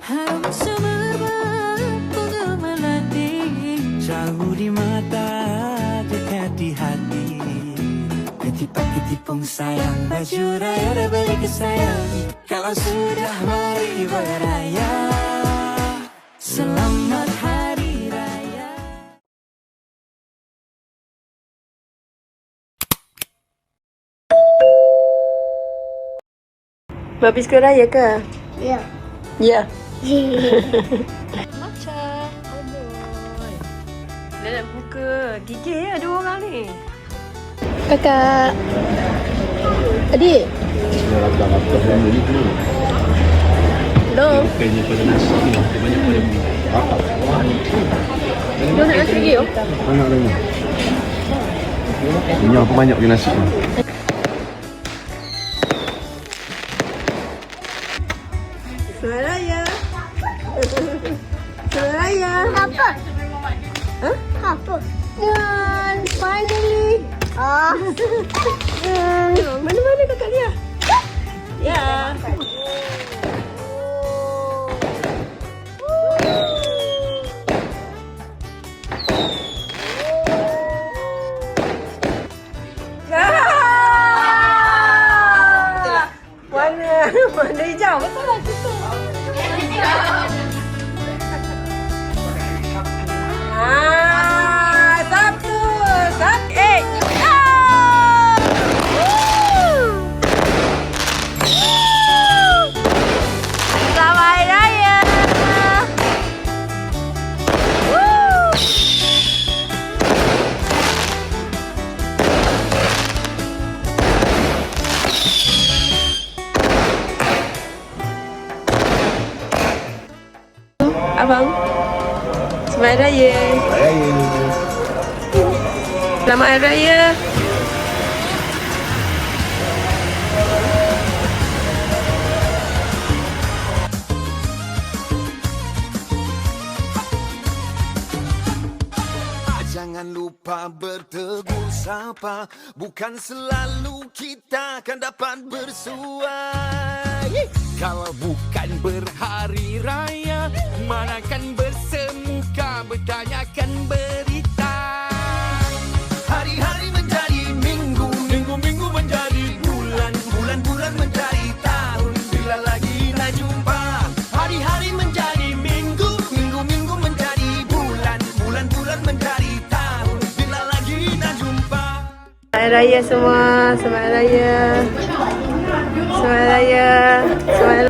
Harum semerbak bunga melati, jauh di mata, dekat di hati. Ketipung sayang, baju raya dah beli ke sayang. Kalau sudah mari beraya, selamat hari raya. Babi sekolah raya ke? Ya. Ya. Macam aduh. Dia nak buka gigi ya dua orang ni. Kakak. Adik. Hello. Dia nak nasi lagi, oh? Banyak lagi. Ini apa banyak ke nasi ni? Selamat Raya. Selamat Raya. Apa? Huh? Apa? Dan finally. Mana-mana kakak dia? Ya. Warna hijau, betul lah situ. Satu. Selamat Raya. Abang, Selamat Raya. Selamat Hari Raya. Jangan lupa bertegur sapa, bukan selalu kita akan dapat bersuai. Kalau bukan berhari raya, manakan bersemuka bertanyakan berita. Hari-hari menjadi minggu, minggu-minggu menjadi bulan, bulan-bulan menjadi tahun. Bila lagi nak jumpa, hari-hari menjadi minggu, minggu-minggu menjadi bulan, bulan-bulan menjadi tahun. Bila lagi nak jumpa. Selamat Raya semua. Selamat Raya. Selamat Raya. Selamat Raya.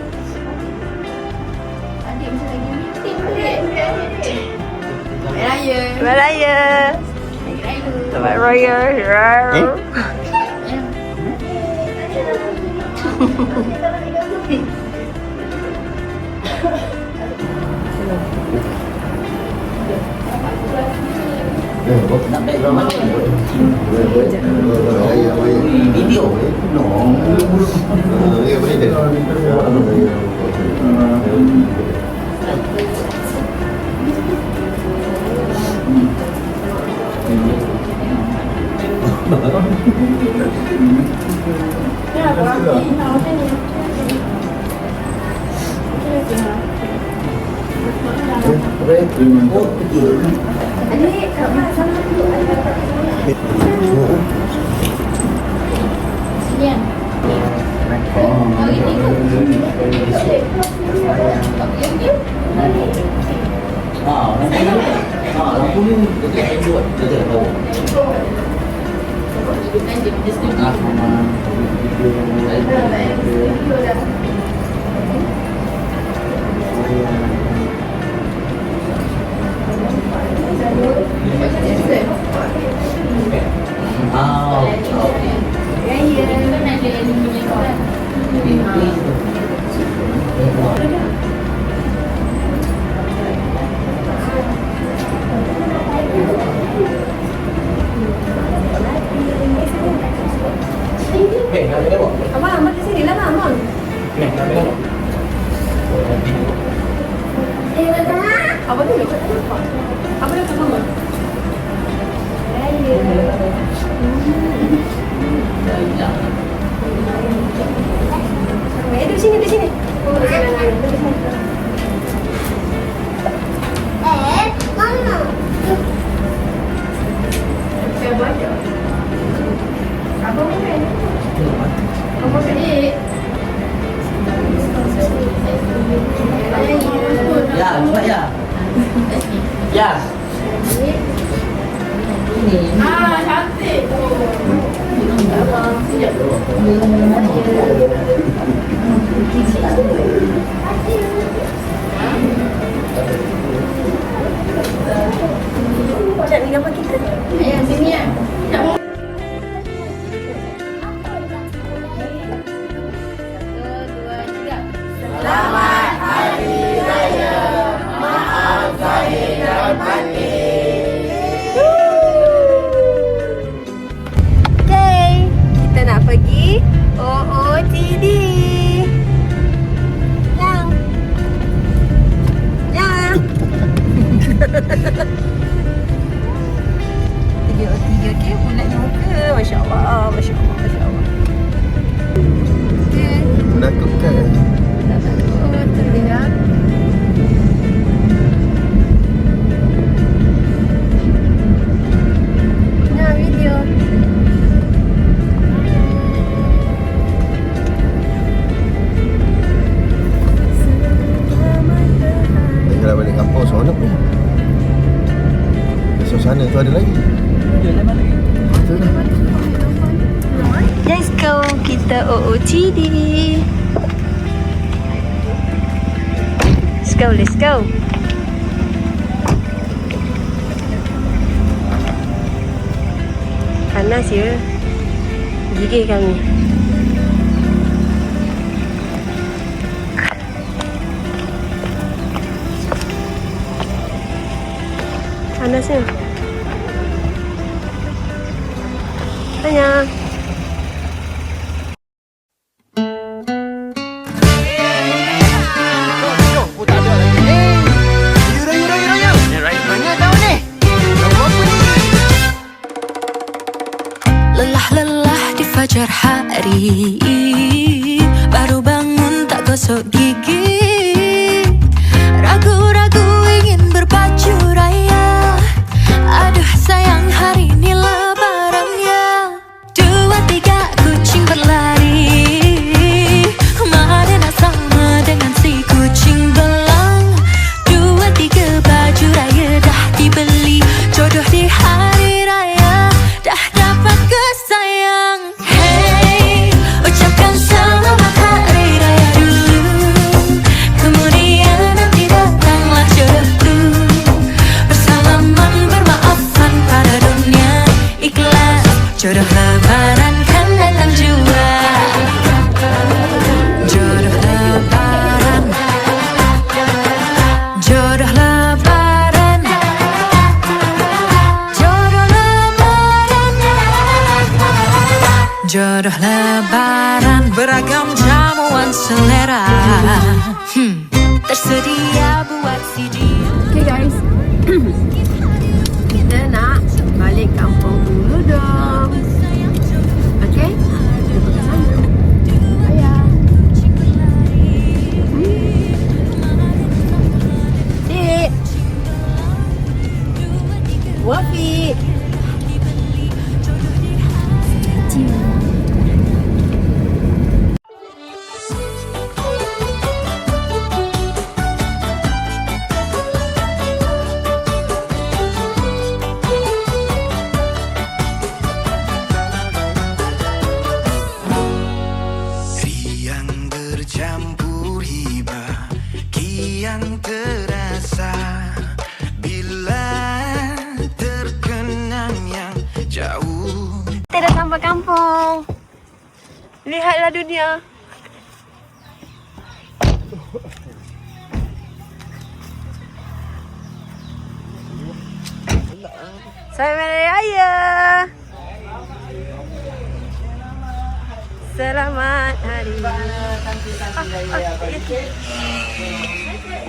Selamat Raya. Selamat Raya. Video. No. Ya boleh. Lampu ni dia ada buat, dia tahu. Abang, abang ke sini lah abang. Abang tu dekat apa? Abang dekat mama. Duduk sini, duduk sini. Ya. Ah, cantik. Cak ni gambar kita. Ayah sini ya. Okay, kita nak pergi OOTD. Yang. Tiga, okay? Bulatnya muka. Masya Allah, Masya Allah, Masya Allah. Okay. Menakutkan. Tak takut, terlihat. Nah, video. Kalau balik kampung seronok ni. Suasana tu ada lagi. Betul lah. Let's go, kita OOTD. Let's go, let's go. Panas ya. Gigih kami. Panasnya. Tanya. Lelah-lelah di fajar hari, baru bangun tak gosok gigi, ragu-ragu ingin berpacu raya. Aduh sayang, hari ini lebarannya. 2, 3 kucing berlari, mana sama dengan si kucing belang. 2, 3 baju raya dah dibeli, jodoh di hari raya dah dapat kesayang. Hey, ucapkan selamat hari raya dulu, kemudian nanti datanglah jodohku. Bersalaman bermaafan pada dunia, ikhlas jodoh lebaran kan datang jua. Jodoh lebaran, jodoh lebaran, jodoh lebaran, jodoh lebaran. Beragam jamuan selera, tersedia buat si dia. Okay guys. Kita nak balik kampung dulu dong. Okay? Kita pergi sana. Ayah. Dik. Wafi. Riang bercampur hibah, kian terasa bila terkenang yang jauh. Kita dah sampai kampung. Lihatlah dunia. Selamat Hari Raya. Selamat Hari Raya.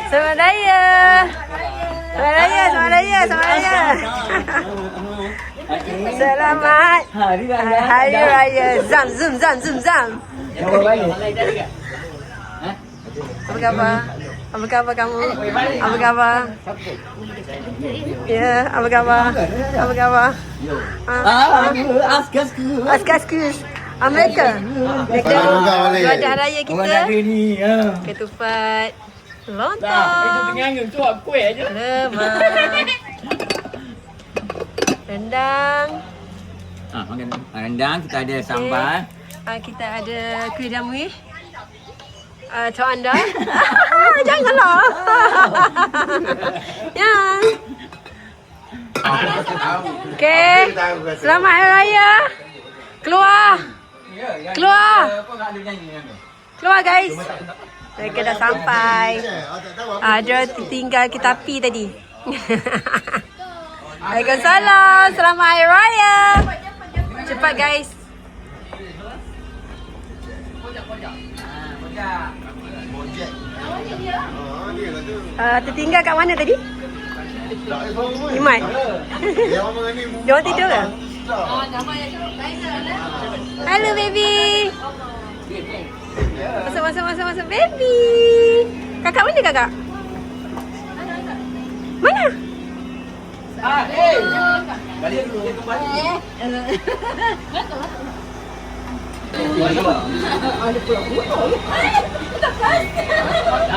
Selamat Raya. Selamat Raya, selamat Raya, selamat Raya. Selamat Hari Raya. Zam, zoom, zam, zoom, zam. Apa khabar? Apa khabar kamu? Apa khabar? Ya, apa khabar? Apa khabar? Askas. Amerika. Dua dah raya kita. Ketupat. Lontong. tengah ngengkau kuih aje. Lemak. Rendang. Makan rendang, kita ada sambal. Kita ada kuih jamui. Tok anda. Janganlah. Ya. Okey. Selamat Hari Raya. Keluar. Keluar. Keluar guys. Mereka dah sampai. Ada tinggal kita api tadi. Waalaikumsalam. Selamat Hari Raya. Cepat guys. Tertinggal kat mana tadi? Iman. Dia orang tidur ke? Hello baby. Masuk baby. Kakak mana kakak? Mana? Balik dulu, dia kembali.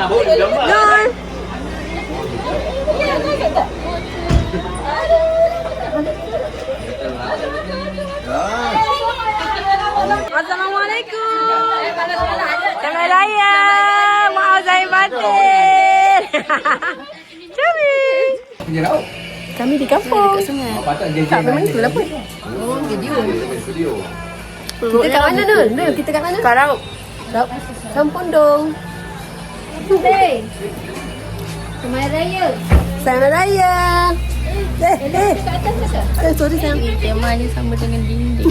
Boleh gambar. Nur. Assalamualaikum. Selamat Raya. Maaf saya batin. Cari. Kami di kampung. Tak memang itulah pun. Kita kat mana Nur? Nur, kita kat mana? Kat Raub. Raub. Sampundong. Hey. Selamat Raya. Selamat Raya. Sorry sayang. Tema ni sama dengan dinding.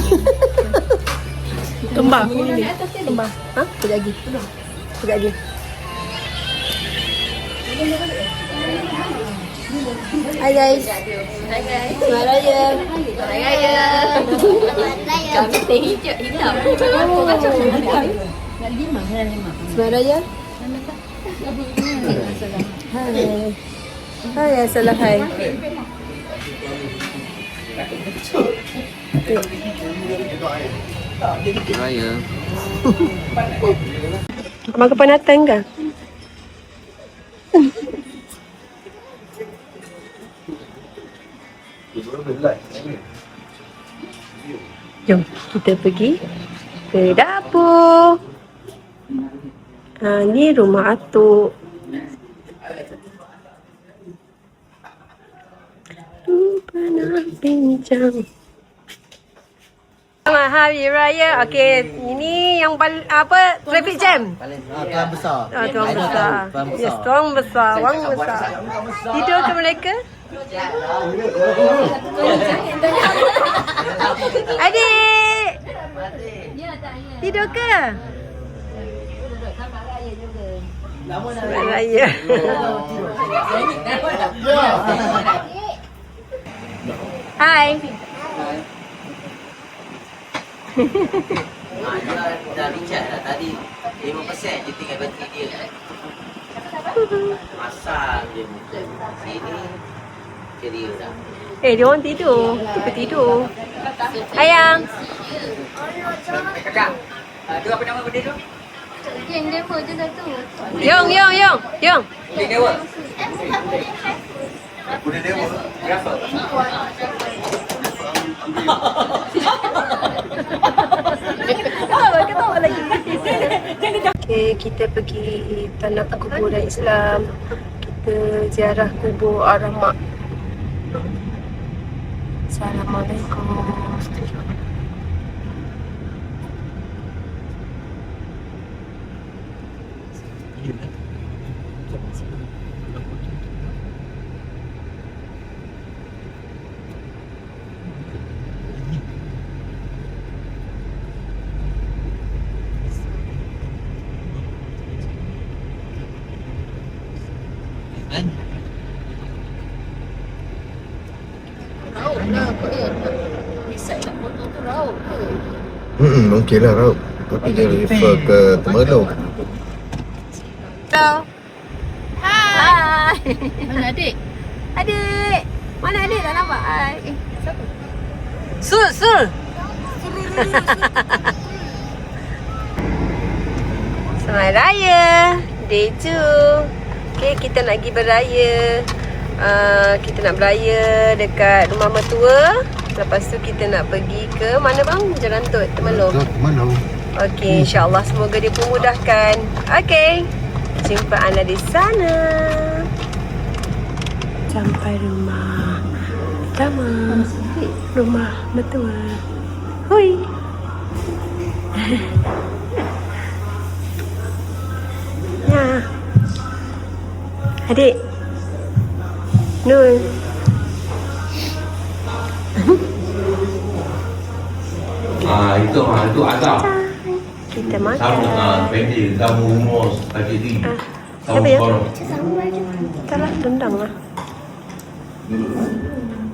Kembar. Kembar. Ha? Sekejap lagi. Sekejap lagi. Hai guys. Hai guys. Selamat Raya. Selamat Raya. Kami teh hijau hitam. Selamat Raya. Hai. Hai, assalam hai. Raya. Abang kepenatan ke? Jom kita pergi ke dapur. Ni rumah atuk. Pernah bincang. Selamat Hari Raya. Okey, ini yang apa? Traffic jam. Tuan besar. Tuan besar. Yes, tuan besar. Wang besar. Tidur ke mereka? Adik. Tidur ke? Selamat Raya. Hai. Dah bincang dah tadi 5% je tinggal bateri dia. Masang je muka. Sini ceria dah. Dia orang tidur. Tiba tidur. Ayang. Kakak. Tu apa nama benda tu? Geng demo je satu. Yong. Big Dewa. Berapa? Ketawa lagi. Okay, kita pergi tanah kuburan Islam. Kita ziarah kubur Ar-Rahmak. Assalamualaikum. Mungkin lah Raub. Tapi dia refer ke Temerloh. Hello. Hai. Mana adik? Adik. Mana adik? Tak nampak. Siapa? Sul. Selamat Raya. Day 2. Okay, kita nak pergi beraya. Kita nak beraya dekat rumah mertua. Lepas tu kita nak pergi ke mana bang? Jalan Tut, Temelloh. Mana? Okey, insyaAllah semoga dia memudahkan. Okey, jumpa anda di sana. Sampai rumah pertama, rumah mertua. Hui. Ya. Adik Nur. Itu azab. Kita makan. Sama pendek kamu umur kaki tinggi. Siapa ya? Tak lah, rendang lah.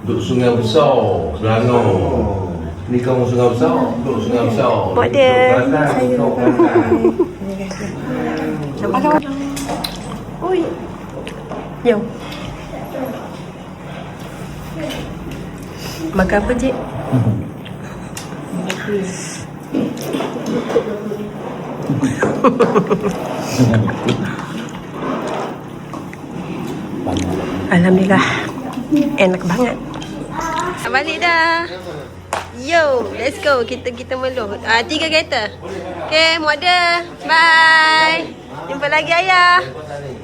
Duduk sungai besar, Selangor. Ni kamu sungai besar, duduk sungai besar. Buat dia. Nampak. Oi. Jom. Makan apa, Cik? Alhamdulillah. Enak banget. Balik dah. Yo, let's go. Kita Meloh. 3 kereta. Okay, mu ada. Bye. Jumpa lagi ayah.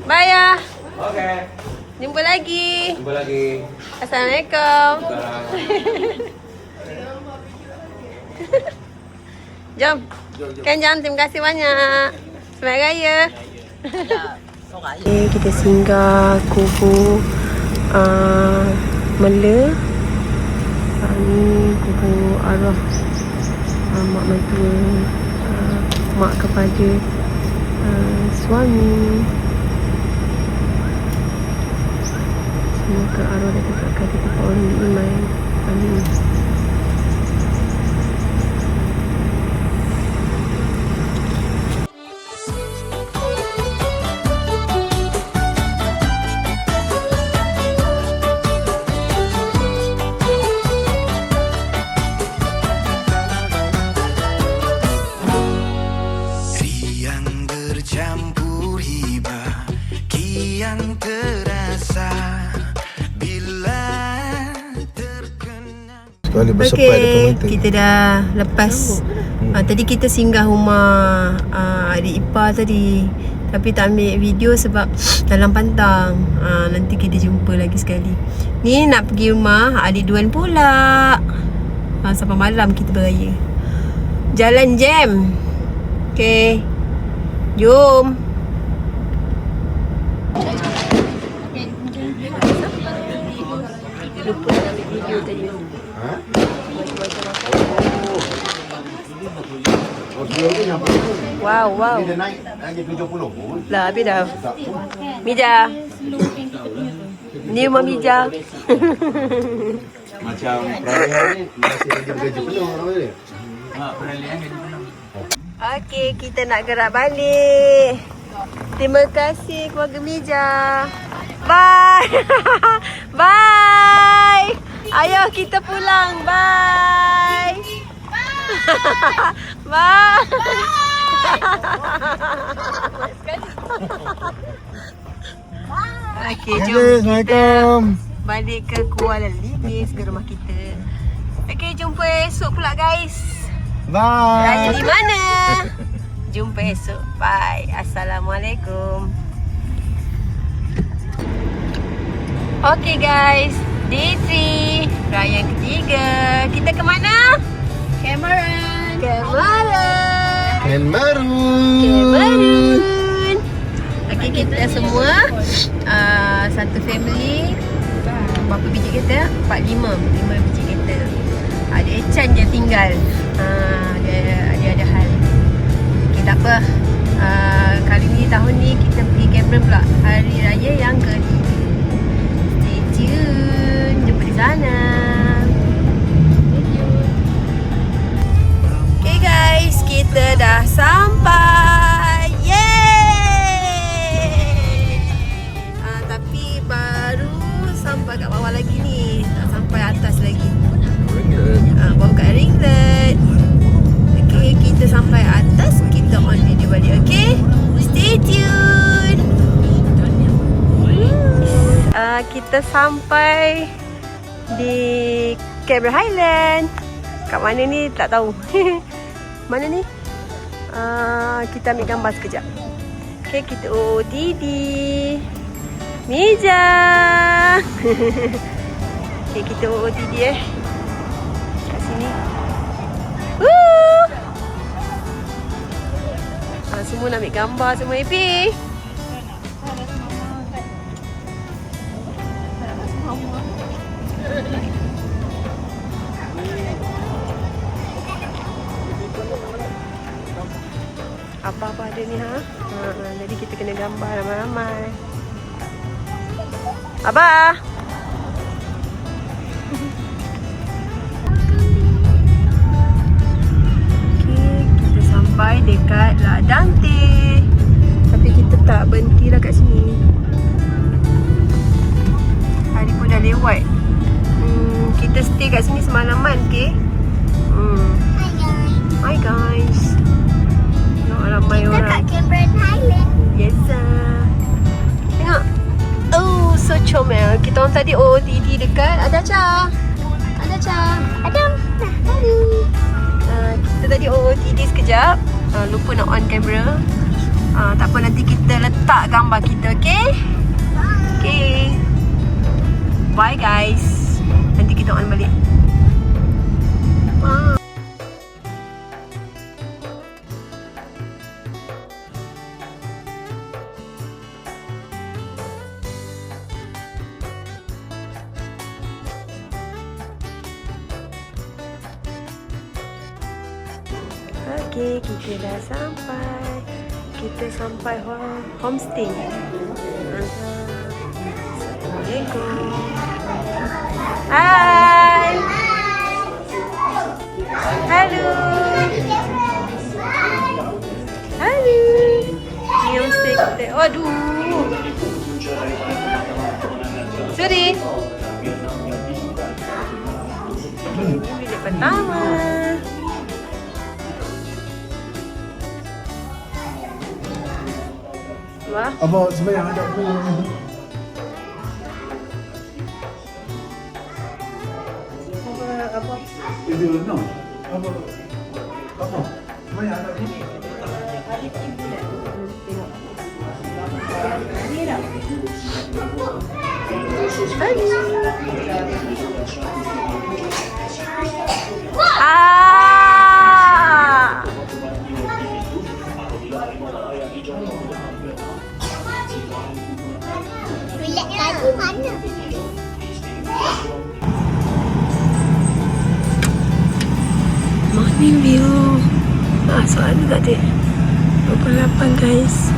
Bye ayah. Okey. Jumpa lagi. Jumpa lagi. Assalamualaikum. Jom. Kan jam, terima kasih banyak. Selamat Raya. Okay, kita singgah kubur Mela. Ni kubur arwah mak mertua, mak kepada suami. Semoga arwah dan tetapkan kita orang beriman. Amin. Okey, kita dah lepas. Tadi kita singgah rumah adik ipar tadi, tapi tak ambil video sebab dalam pantang. Nanti kita jumpa lagi sekali. Ni nak pergi rumah adik Duan pula. Sampai malam kita beraya. Jalan jam. Okey, jom. Lupa nak ambil video tadi. Wow. Dia naik lagi 70 pun. Lah, habis dah. Mija. Ni rumah Mija. Macam peralihan ni masih gaji penuh orang dia. Peralihan gaji penuh. Okey, kita nak gerak balik. Terima kasih keluarga Mija. Bye. Bye. Ayo kita pulang. Bye. Bye. Okey, jom kita balik ke Kuala Lipis, ke rumah kita. Okey, jumpa esok pula guys. Bye. Raya di mana? Jumpa esok. Bye. Assalamualaikum. Okey guys, day 3, raya yang ketiga. Kita ke mana? Cameron. Okey, kita semua satu family. Berapa biji kereta? 5 biji kereta. Ada Echan je tinggal. Dia ada hal. Okey, tak apa. Kali ni, tahun ni kita pergi Cameron pula. Hari raya yang ketiga. Stay tune. Jumpa di sana. Okay guys, kita dah sampai. Yeay! Tapi baru sampai kat bawah lagi ni. Tak sampai atas lagi. Baru kat Ringlet. Okay, kita sampai atas. Kita on video balik. Okay, stay tune. Kita sampai di Cameron Highland. Kat mana ni tak tahu. Mana ni? Kita ambil gambar sekejap. Okay, kita OOTD. Mija. Okay, kita OOTD kat sini. Semua nak ambil gambar, semua happy. Apa-apa ada ni jadi kita kena gambar ramai-ramai. Abah. Okay, kita sampai dekat La Dante. Tapi kita tak berhenti lah kat sini. Hari pun dah lewat. Kita stay kat sini semalaman, okay? Hi guys. Ramai orang. Kita kat Cameron Highland. Yes tengok. Oh, so comel. Kita orang tadi OOTD dekat Adacha. Adam. Kita tadi OOTD sekejap. Lupa nak on camera. Tak apa, nanti kita letak gambar kita, okay? Okay. Bye guys. Nanti kita on balik. Bye. Okay, kita dah sampai. Kita sampai homestay. Assalamualaikum. Hai. Hello. Ni homestay kita. Aduh. Sorry. Bilik pertama. Abang sebenarnya ada pun. Apa? Itu no. Apa? Sebenarnya ada pun. Bilik tadi mana? Morning view. Soalan tak ada. Pukul 8 guys.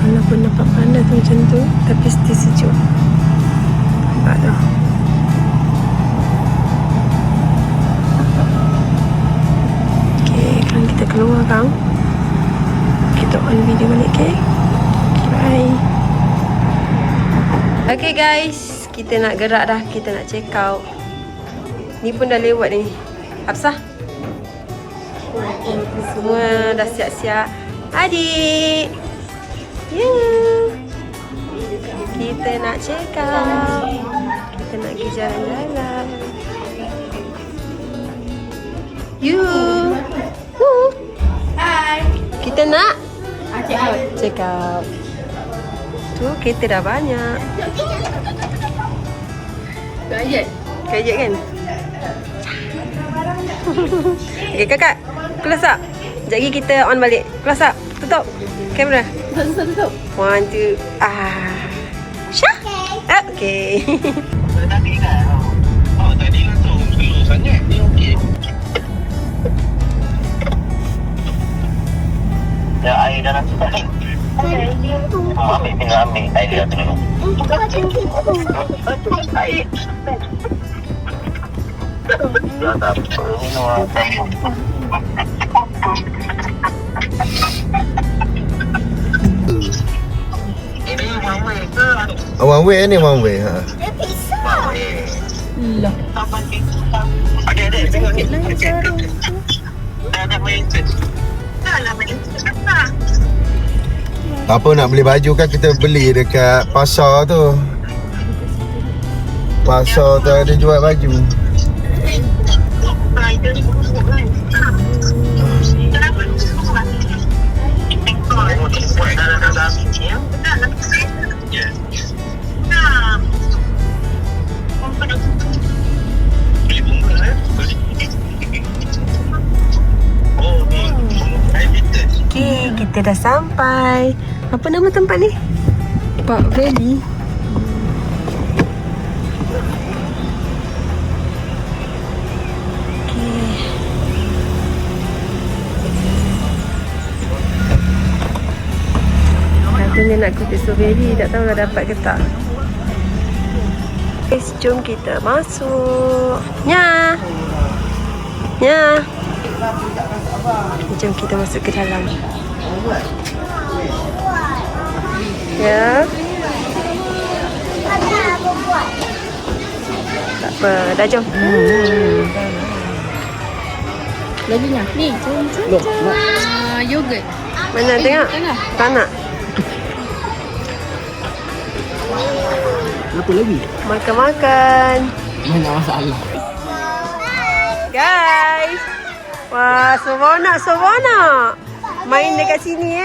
Walaupun nampak panas macam tu, tapi still sejuk. Nampak dah. Okay, sekarang kita keluar kan. Kita on video balik, okay? Bye. Okay guys, kita nak gerak dah. Kita nak check out. Ni pun dah lewat ni. Hafsah? Semua dah siap-siap. Adik. Kita nak check out. Kita nak pergi jalan-jalan. Hai. Kita nak check out. Tu kereta dah banyak. Kejap kan? Okay kakak, close up. Sekejap lagi kita on balik. Close up, tutup kamera. Tutup. 1, 2, Syah. Okay. Tadi kan? Tadi langsung slow sangat. Ni okey. Ya, air dah nak start. Ambil air dia tu dulu. Air. Dah tak minum apa. Ini one way ke? One way ni, one way. Dia pisau. Lah. Ada. Tengok ni. Ada main set. Dah lah main set. Apa nak beli baju kan kita beli dekat pasar tu. Pasar tu ada jual baju. Okay, kita dah sampai. Apa nama tempat ni? Park Valley. Katanya nak kutip strawberry, tak tahu lah dapat ke tak. Guys, jom kita masuk. Nya. Jom kita masuk ke dalam. Ya. Tak apa, dah jom. Laginya. Ni, jom. Yogurt. Mana tengok? Tak nak. Apa lagi? Makan-makan. Mana masalah? Guys. Wah, seronok. Main dekat sini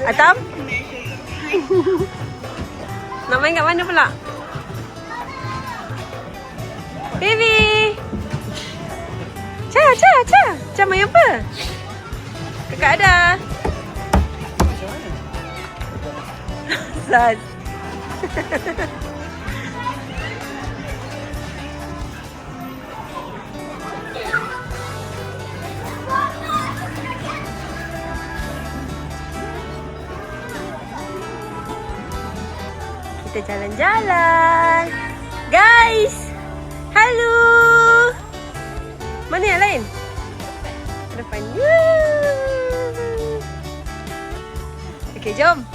Atam? Nak main kat mana pula? Baby. Cha main apa? Kakak ada. Zat. Kita jalan-jalan. Guys. Hello. Mana yang lain? Depan. Okey, jom.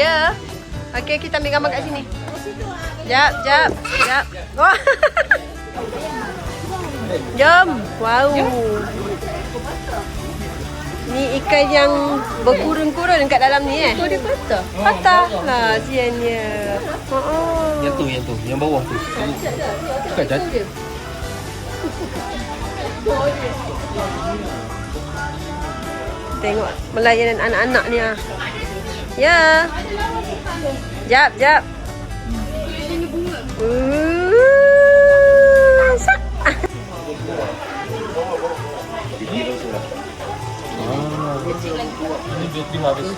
Ya. Okey, kita ambil gambar kat sini. Jap. Wah. Jom. Wow. Ni ikan yang berkurun-kurun kat dalam ni Oh, dia patah. Patah lah siannya. Yang tu, yang bawah tu. Bukan jatuh. Tengok melayanan anak-anak ni ah. Ya. Jap. Sak. Ini bateri habis.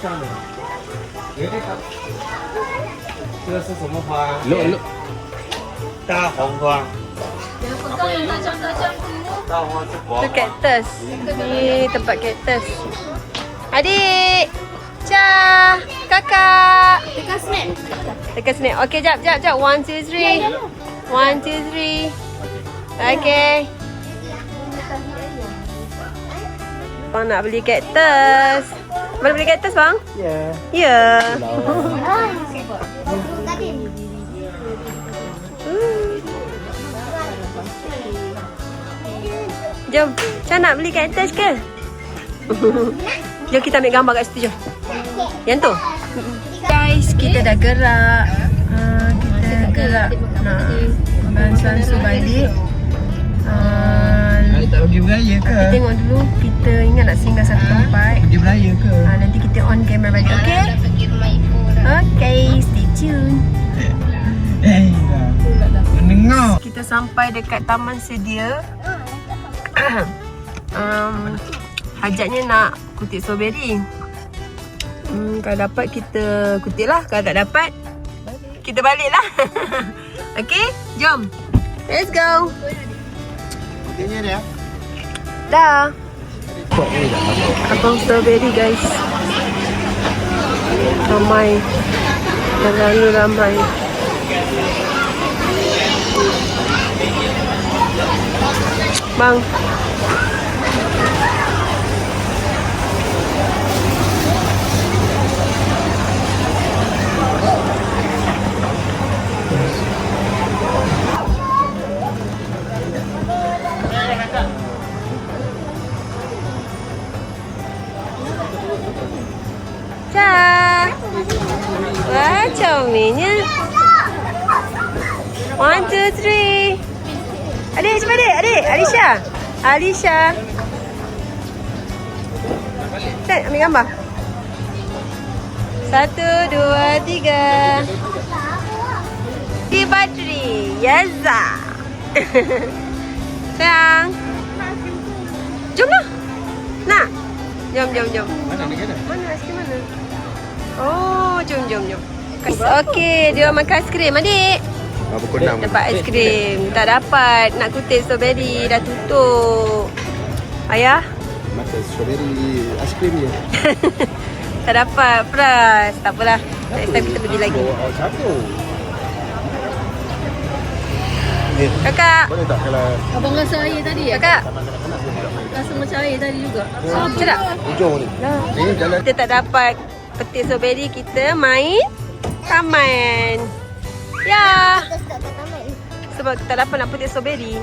Look. 大黄瓜， Tu cactus. Ni tempat cactus. Adik. Cha. Kakak. Tekan snap. Okey, jap. 1, 2, 3. 1, 2, 3. Okey. Bang nak beli cactus. Mana beli cactus bang? Ya. Jom. Macam nak beli cactus ke? Jom kita ambil gambar kat situ, jom. Yang tu. Guys, kita dah gerak. Kita gerak nak Bansuansu balik. Tak pergi beraya ke? Kita tengok dulu. Kita ingat nak singgah satu tempat. Pergi beraya ke? Nanti kita on camera balik. Okay? Okay, stay tune. Mendengar. Kita sampai dekat Taman Sedia. Hajatnya nak kutip strawberry. Kalau dapat kita kutip lah. Kalau tak dapat, kita balik lah. Okay, jom. Let's go. Kutipnya dia. Dah. Abang strawberry guys. Ramai. Terlalu ramai. Bang. Cak. Wah, comelnya. 1, 2, 3. Adik, cuba adik. Adik, Alisha. Alisha. Set, ambil gambar. 1, 2, 3. Di Badri. Yaza. Sayang. Jomlah. Nak. Jom. Mana aiskrim mana? Oh, jom. Okey, dia makan aiskrim. Adik. Pukul 6. Dapat aiskrim. Tak dapat. Nak kutip strawberry. Dah tutup. Ayah? Makan strawberry aiskrim je. Tak dapat. Peras. Tak apalah. Next time kita pergi lagi. Satu. Kakak. Boleh tak kalau Abang rasa air tadi ya? Kakak. Rasa macam air tadi juga. Sedap. hujung ni? Ni jalan. Kita tak dapat petik strawberry. Kita main taman. Ya. Sebab kita tak dapat nak petik strawberry.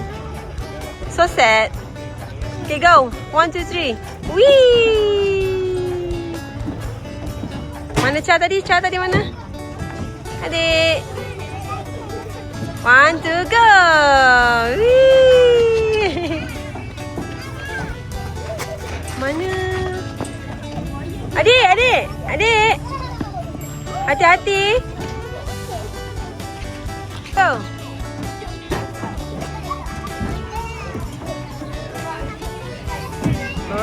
So sad. Okay, go. 1, 2, 3. Wee. Mana Cha tadi? Cha tadi mana? Adik. 1, 2, go. Wee. Mana? Adik. Hati-hati. Go. Oh.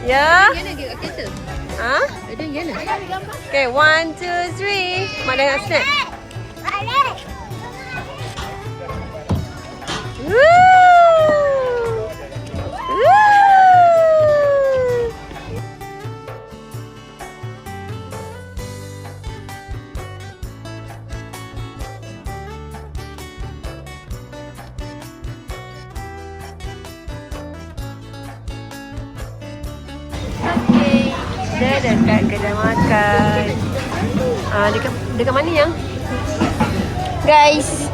Ya. Ha? Okay, 1, 2, 3. Mak dah nak snap. Woo! Okay, dah dekat kedai makan. Dekat mana yang? Guys,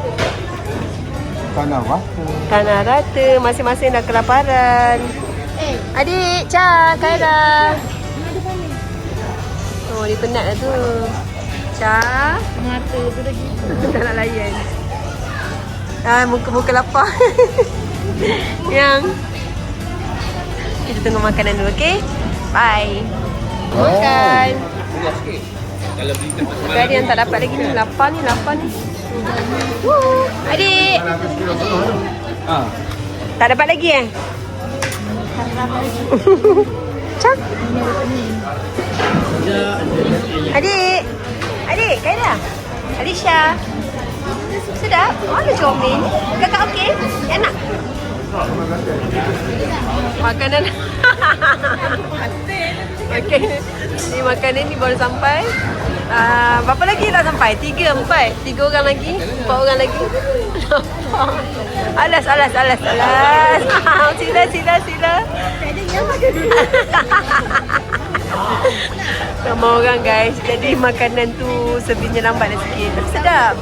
Tanah apa? Tanah Rata. Masing-masing dah kelaparan. Adik, Cha, Kaira. Oh, dia penat dah tu. Cha. Mata tu lagi. Tak nak layan. Muka-muka lapar. Yang. Kita tunggu makanan dulu, okay? Bye. Makan. Tapi ada yang tak dapat lagi ni. Lapar ni. Adik. Tak dapat lagi Cak. Adik, Kaira. Alisha. Sedap? Mana comel ni? Kakak okey? Enak? Makanan. Okey. Ni makanan ni baru sampai. Berapa lagi tak sampai? 3, 4. 3 orang lagi. 4 orang lagi. Alas. Sila. Ramai orang guys. Jadi makanan tu servisnya lambat dah sikit. Tapi sedap.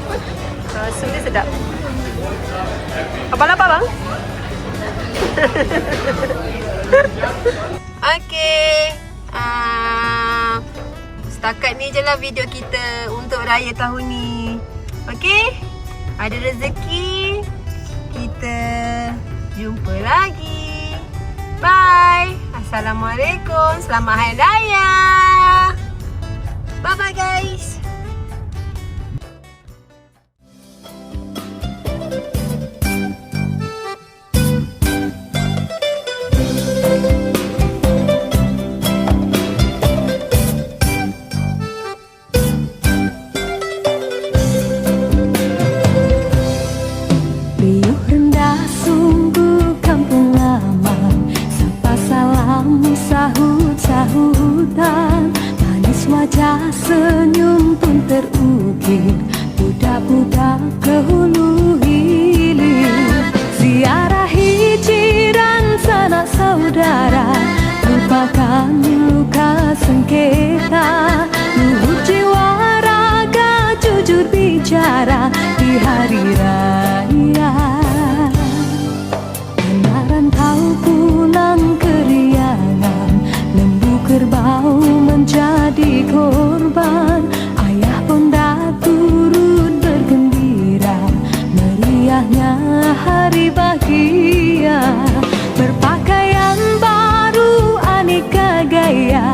Sup dia sedap. Abang lapar bang? Okay. Setakat ni je lah video kita untuk raya tahun ni. Okay? Ada rezeki, kita jumpa lagi. Bye. Assalamualaikum. Selamat Hari Raya. Bye-bye guys. Riuh rendah sungguh kampung lama, sapa salam sahut-sahutan. senyum pun terukir, budak-budak ke hulu hilir. Ziarahi jiran sanak saudara, lupakan luka sengketa. Luhur jiwa raga jujur bicara di hari raya. Anak rantau pulang keriangan, lembu kerbau menjadi korban. Ayah pun dah turut bergembira, meriahnya hari bahagia. Berpakaian baru aneka gaya,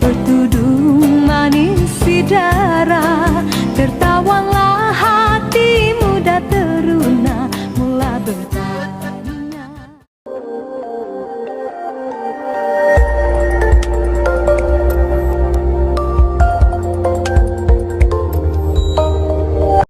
bertudung manis sidang.